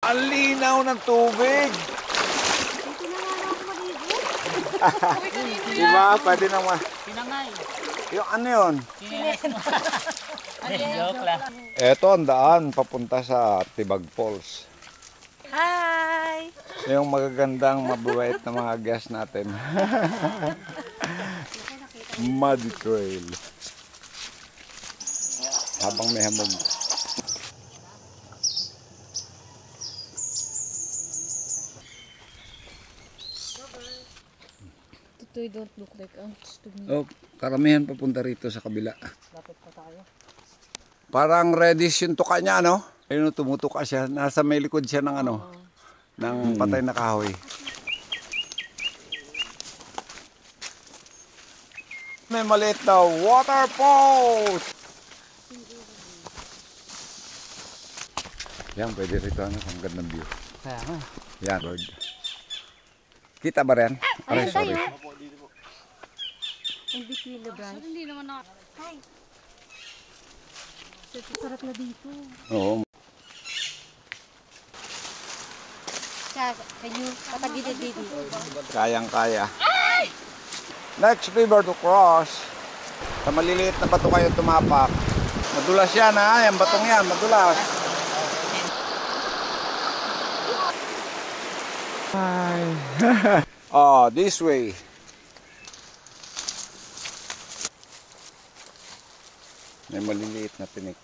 Ang linaw ng tubig. Dito na nga ako maligo. Diba? Pwede naman. Pinangay. Yung ano yun? Joke lang. Eto ang daan papunta sa Tibag Falls. Hi! Yung magagandang mababait na mga guests natin. Muddy Trail. Habang may hamog. Tutoy don't look like ants to me. Oh, karamihan papunta rito sa kabila. Lapit pa tayo. Parang reddish yung tuka niya, no? Ayun, tumutuka siya. Nasa may likod siya ng ano, ng patay na kahoy. May maliit na waterfalls! Yan, pwede rito. Ano, ang gandang view. Kaya nga. Yan, bird. Kita ba rin? Aray, sorry. Hindi kilo, Brian. Hindi naman ako. Hi! Sarap na dito. Oo. Can you patagilid dito? Kayang-kaya. Next river to cross. Sa maliliit na bato kayo tumapak. Madulas yan, ha? Yung batong yan, madulas. Hi. Oh, this way. May maliliit na tinik.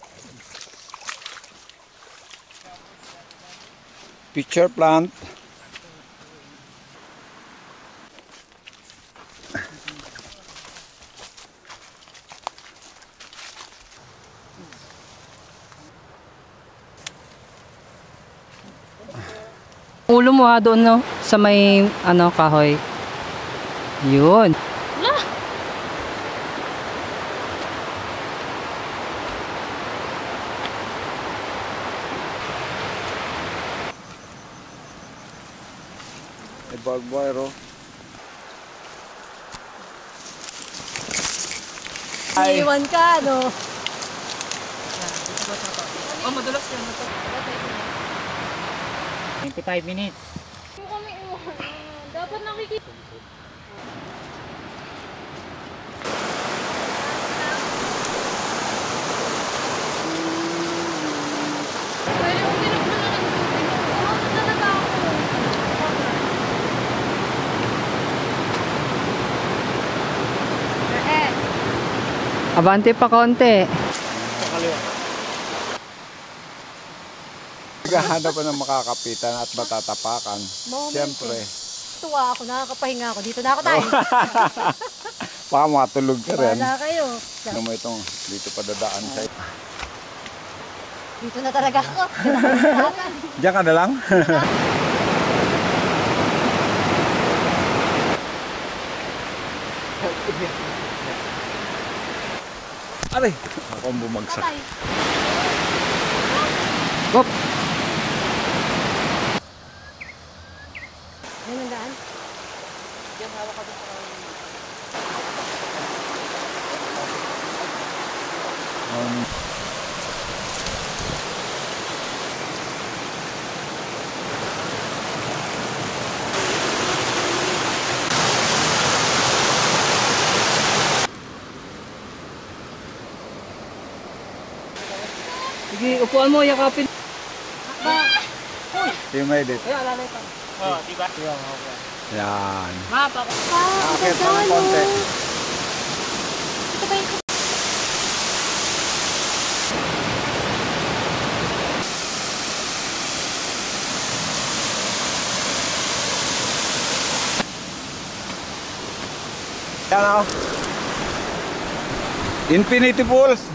Pitcher plant. Ulo mo doon no, sa may ano kahoy. Yun. Bagwero. Iwan ka, no? Oh, madulas yan. 25 minutes. Yung kami iwan. Dapat nakikita. Pwede kong tinugnan na ng tubig. Umabot talaga ako. Abante pa konti. Maghahanap pa ng makakapitan at matatapakan. Siyempre. Tuwa ako, nakakapahinga ako. Dito na ako tayo. Baka matulog ka rin. Wala kayo. Ano mo itong dito pa dadaan sa'yo. Dito na talaga ako. Diyan ka na lang. Aray! Ako ang bumagsak. Hop! Yan ang daan. Diyan hawak ka doon sa sige, upuan mo, yakapin. You made it. Ay, alalay pa. Oo, diba? Yan. Mapa ko. Akit pa ng konti. Ito ba yung... Yan o. Infinity Pools.